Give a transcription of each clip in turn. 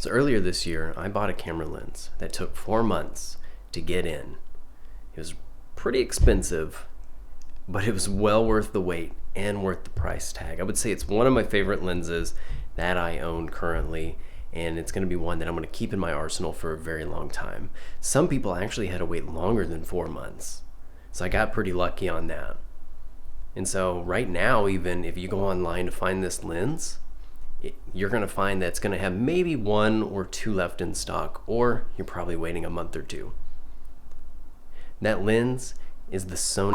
So earlier this year, I bought a camera lens that took 4 months to get in. It was pretty expensive, but it was well worth the wait and worth the price tag. I would say it's one of my favorite lenses that I own currently, and it's going to be one that I'm going to keep in my arsenal for a very long time. Some people actually had to wait longer than 4 months, so I got pretty lucky on that. And so right now, even if you go online to find this lens, you're going to find that it's going to have maybe 1 or 2 left in stock, or you're probably waiting a month or 2. That lens is the Sony.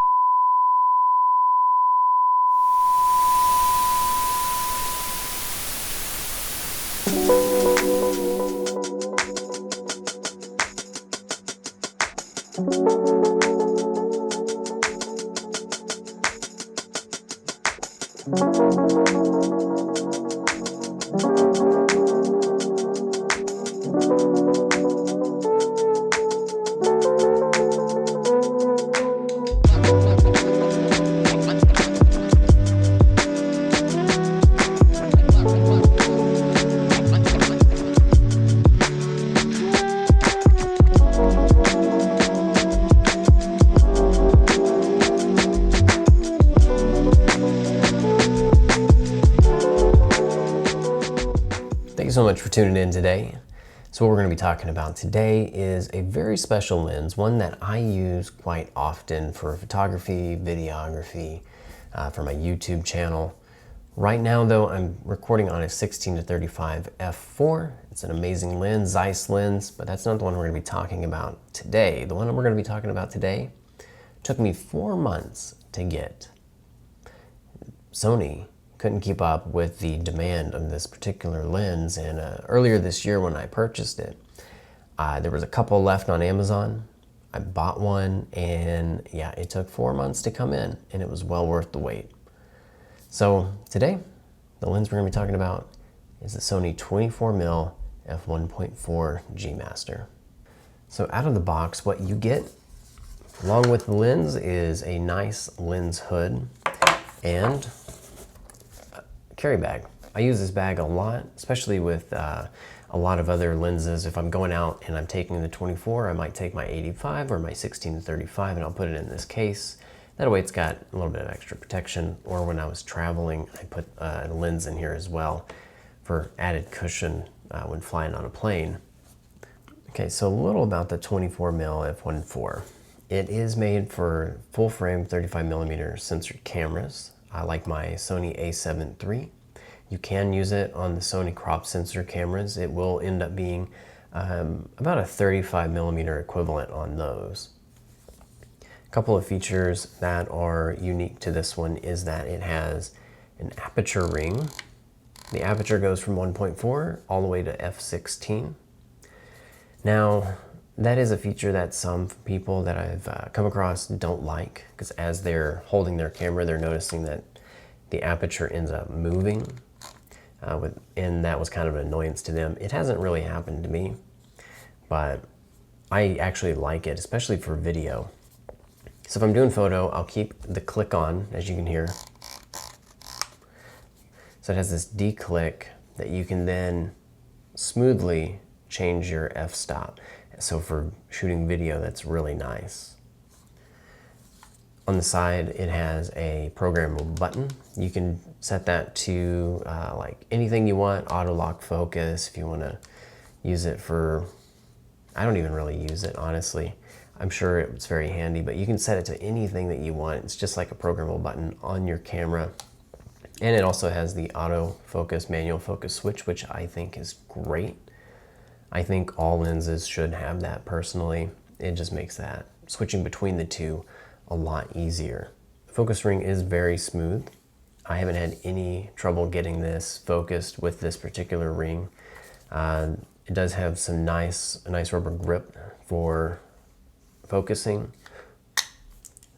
Thank you so much for tuning in today. So what we're going to be talking about today is a very special lens, one that I use quite often for photography, videography, for my YouTube channel. Right now though, I'm recording on a 16-35 f4. It's an amazing lens, Zeiss lens, but that's not the one we're going to be talking about today. The one we're going to be talking about today took me 4 months to get. Sony couldn't keep up with the demand of this particular lens, and earlier this year when I purchased it, there was a couple left on Amazon. I bought one, and yeah, it took 4 months to come in, and it was well worth the wait. So today, the lens we're going to be talking about is the Sony 24mm f1.4 G Master. So out of the box, what you get along with the lens is a nice lens hood and carry bag. I use this bag a lot, especially with a lot of other lenses. If I'm going out and I'm taking the 24, I might take my 85 or my 16-35 and I'll put it in this case. That way it's got a little bit of extra protection. Or when I was traveling, I put a lens in here as well for added cushion when flying on a plane. Okay, so a little about the 24mm f1.4. It is made for full frame 35mm censored cameras. I like my Sony a7 III. You can use it on the Sony crop sensor cameras. It will end up being about a 35mm equivalent on those. A couple of features that are unique to this one is that it has an aperture ring. The aperture goes from 1.4 all the way to f16. Now, that is a feature that some people that I've come across don't like, because as they're holding their camera, they're noticing that the aperture ends up moving, and that was kind of an annoyance to them. It hasn't really happened to me, but I actually like it, especially for video. So if I'm doing photo, I'll keep the click on, as you can hear. So it has this D-click that you can then smoothly change your f-stop. So for shooting video, that's really nice. On the side, it has a programmable button. You can set that to like anything you want, auto lock focus, if you want to use it for, I don't even really use it, honestly. I'm sure it's very handy, but you can set it to anything that you want. It's just like a programmable button on your camera. And it also has the auto focus, manual focus switch, which I think is great. I think all lenses should have that personally. It just makes that switching between the two a lot easier. The focus ring is very smooth. I haven't had any trouble getting this focused with this particular ring. It does have some nice rubber grip for focusing.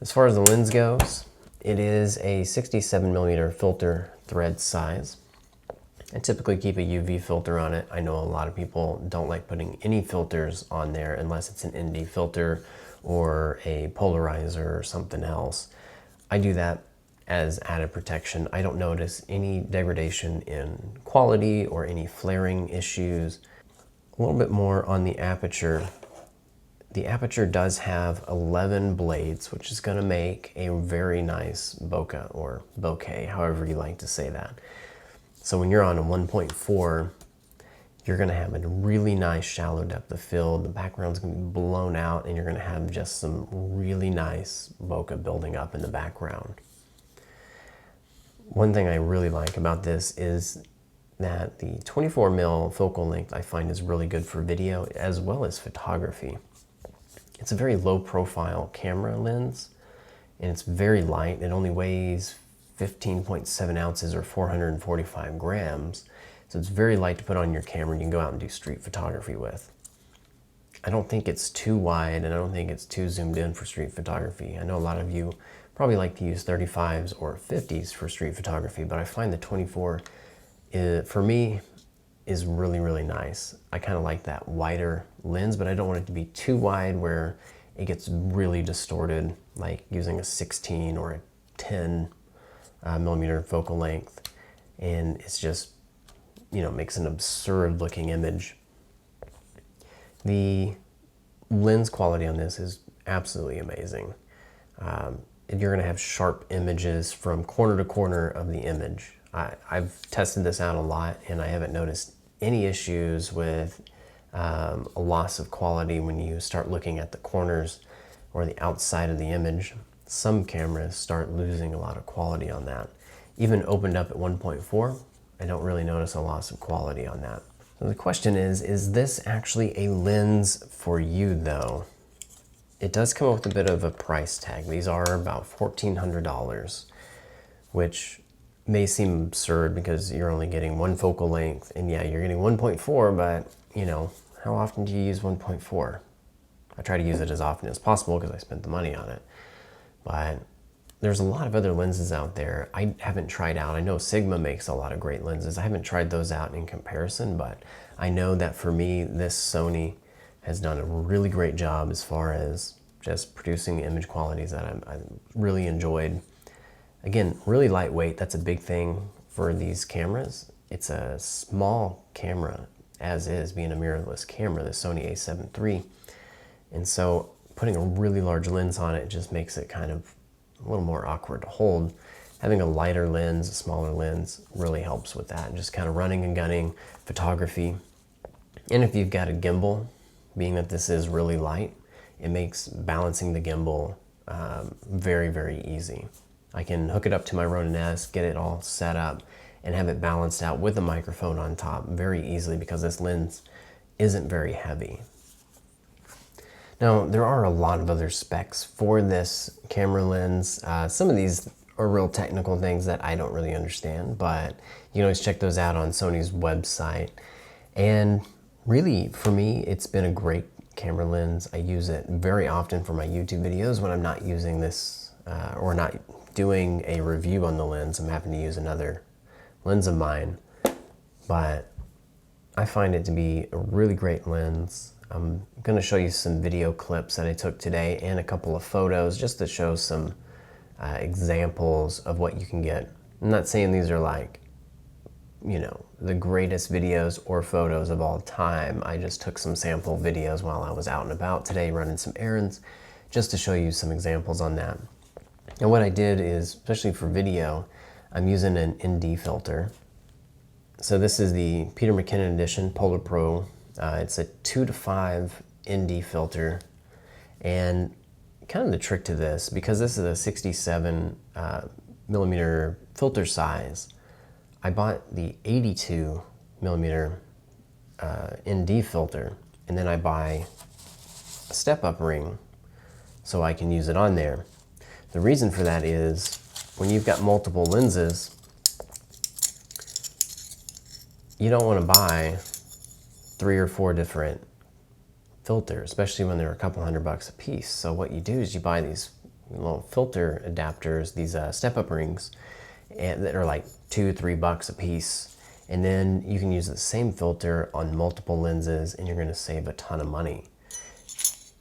As far as the lens goes, it is a 67mm filter thread size. I typically keep a UV filter on it. I know a lot of people don't like putting any filters on there unless it's an ND filter or a polarizer or something else. I do that as added protection. I don't notice any degradation in quality or any flaring issues. A little bit more on the aperture. The aperture does have 11 blades, which is going to make a very nice bokeh or bokeh, however you like to say that. So when you're on a 1.4, you're going to have a really nice shallow depth of field. The background's going to be blown out, and you're going to have just some really nice bokeh building up in the background. One thing I really like about this is that the 24mm focal length I find is really good for video as well as photography. It's a very low profile camera lens, and it's very light. It only weighs 15.7 ounces or 445 grams. So it's very light to put on your camera and you can go out and do street photography with. I don't think it's too wide, and I don't think it's too zoomed in for street photography. I know a lot of you probably like to use 35s or 50s for street photography, but I find the 24 for me is really, really nice. I kind of like that wider lens, but I don't want it to be too wide where it gets really distorted, like using a 16 or a 10 millimeter focal length, and it's just, you know, makes an absurd looking image. The lens quality on this is absolutely amazing. You're going to have sharp images from corner to corner of the image. I've tested this out a lot, and I haven't noticed any issues with a loss of quality when you start looking at the corners or the outside of the image. Some cameras start losing a lot of quality on that. Even opened up at 1.4, I don't really notice a loss of quality on that. So the question is this actually a lens for you though? It does come with a bit of a price tag. These are about $1,400, which may seem absurd because you're only getting one focal length, and yeah, you're getting 1.4, but you know, how often do you use 1.4? I try to use it as often as possible because I spent the money on it. But there's a lot of other lenses out there I haven't tried out. I know Sigma makes a lot of great lenses. I haven't tried those out in comparison, but I know that for me, this Sony has done a really great job as far as just producing the image qualities that I really enjoyed. Again, really lightweight. That's a big thing for these cameras. It's a small camera, as is, being a mirrorless camera, the Sony a7 III. And so putting a really large lens on it just makes it kind of a little more awkward to hold. Having a lighter lens, a smaller lens, really helps with that. Just kind of running and gunning photography. And if you've got a gimbal, being that this is really light, it makes balancing the gimbal very, very easy. I can hook it up to my Ronin S, get it all set up, and have it balanced out with a microphone on top very easily because this lens isn't very heavy. Now, there are a lot of other specs for this camera lens. Some of these are real technical things that I don't really understand, but you can always check those out on Sony's website. And really, for me, it's been a great camera lens. I use it very often for my YouTube videos when I'm not using this or not doing a review on the lens. I'm having to use another lens of mine, but I find it to be a really great lens. I'm going to show you some video clips that I took today and a couple of photos just to show some examples of what you can get. I'm not saying these are like, you know, the greatest videos or photos of all time. I just took some sample videos while I was out and about today running some errands just to show you some examples on that. And what I did is, especially for video, I'm using an ND filter. So this is the Peter McKinnon Edition Polar Pro. It's a 2:5 ND filter. And kind of the trick to this, because this is a 67 millimeter filter size, I bought the 82 millimeter ND filter, and then I buy a step-up ring so I can use it on there. The reason for that is when you've got multiple lenses, you don't want to buy 3 or 4 different filters, especially when they're a couple $100 a piece. So what you do is you buy these little filter adapters, these step-up rings, and that are like $2-3 a piece, and then you can use the same filter on multiple lenses, and you're going to save a ton of money.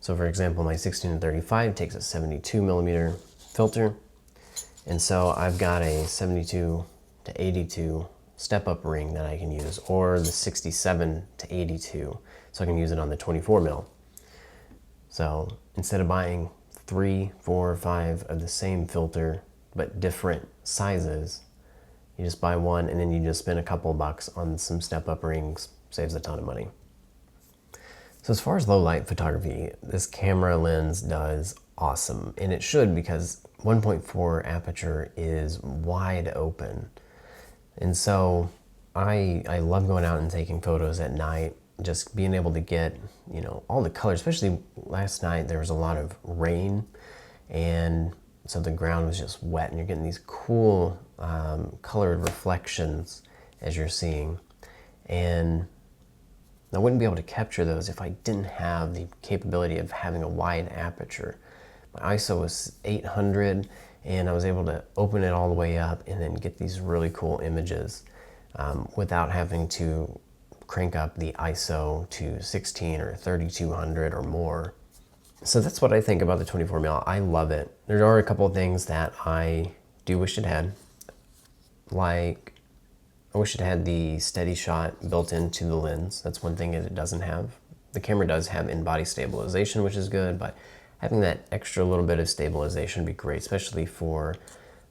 So for example, my 16-35 takes a 72 millimeter filter, and so I've got a 72 to 82 step-up ring that I can use, or the 67 to 82, so I can use it on the 24 mil. So instead of buying 3, 4, or 5 of the same filter but different sizes, you just buy one and then you just spend a couple bucks on some step-up rings. Saves a ton of money. So as far as low light photography, this camera lens does awesome, and it should, because 1.4 aperture is wide open. And so I love going out and taking photos at night, just being able to get, you know, all the colors. Especially last night there was a lot of rain, and so the ground was just wet, and you're getting these cool colored reflections as you're seeing. And I wouldn't be able to capture those if I didn't have the capability of having a wide aperture. My ISO was 800, and I was able to open it all the way up and then get these really cool images without having to crank up the ISO to 16 or 3200 or more. So that's what I think about the 24 mil. I love it. There are a couple of things that I do wish it had. Like, I wish it had the steady shot built into the lens. That's one thing that it doesn't have. The camera does have in-body stabilization, which is good, but having that extra little bit of stabilization would be great, especially for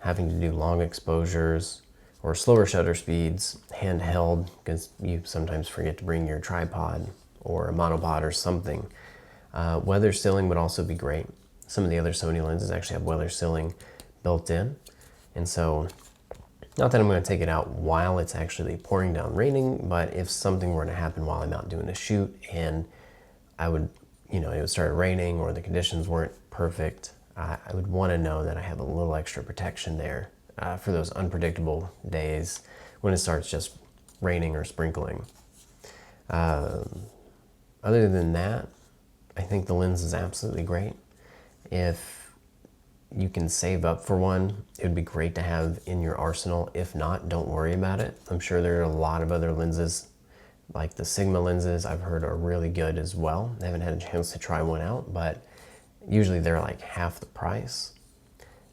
having to do long exposures or slower shutter speeds, handheld, because you sometimes forget to bring your tripod or a monopod or something. Weather sealing would also be great. Some of the other Sony lenses actually have weather sealing built in, and so not that I'm going to take it out while it's actually pouring down raining, but if something were to happen while I'm out doing a shoot and I would, you know, it would start raining or the conditions weren't perfect, I would want to know that I have a little extra protection there for those unpredictable days when it starts just raining or sprinkling. Other than that, I think the lens is absolutely great. If you can save up for one, it would be great to have in your arsenal. If not, don't worry about it. I'm sure there are a lot of other lenses, like the Sigma lenses, I've heard are really good as well. I haven't had a chance to try one out, but usually they're like half the price.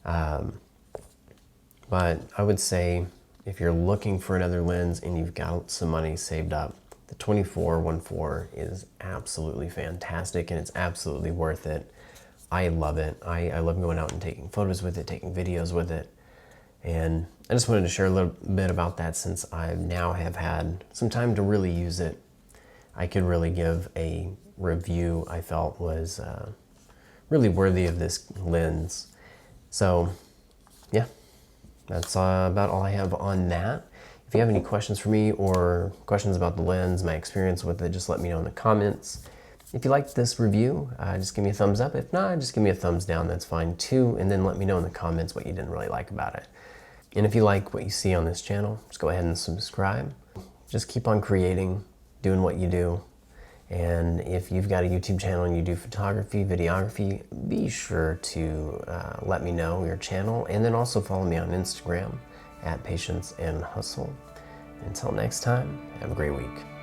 But I would say if you're looking for another lens and you've got some money saved up, the 24-1.4 is absolutely fantastic, and it's absolutely worth it. I love it. I love going out and taking photos with it, taking videos with it. And I just wanted to share a little bit about that since I now have had some time to really use it. I could really give a review I felt was really worthy of this lens. So yeah, that's about all I have on that. If you have any questions for me or questions about the lens, my experience with it, just let me know in the comments. If you liked this review, just give me a thumbs up. If not, just give me a thumbs down, that's fine too. And then let me know in the comments what you didn't really like about it. And if you like what you see on this channel, just go ahead and subscribe. Just keep on creating, doing what you do. And if you've got a YouTube channel and you do photography, videography, be sure to let me know your channel. And then also follow me on Instagram @Patience and Hustle. Until next time, have a great week.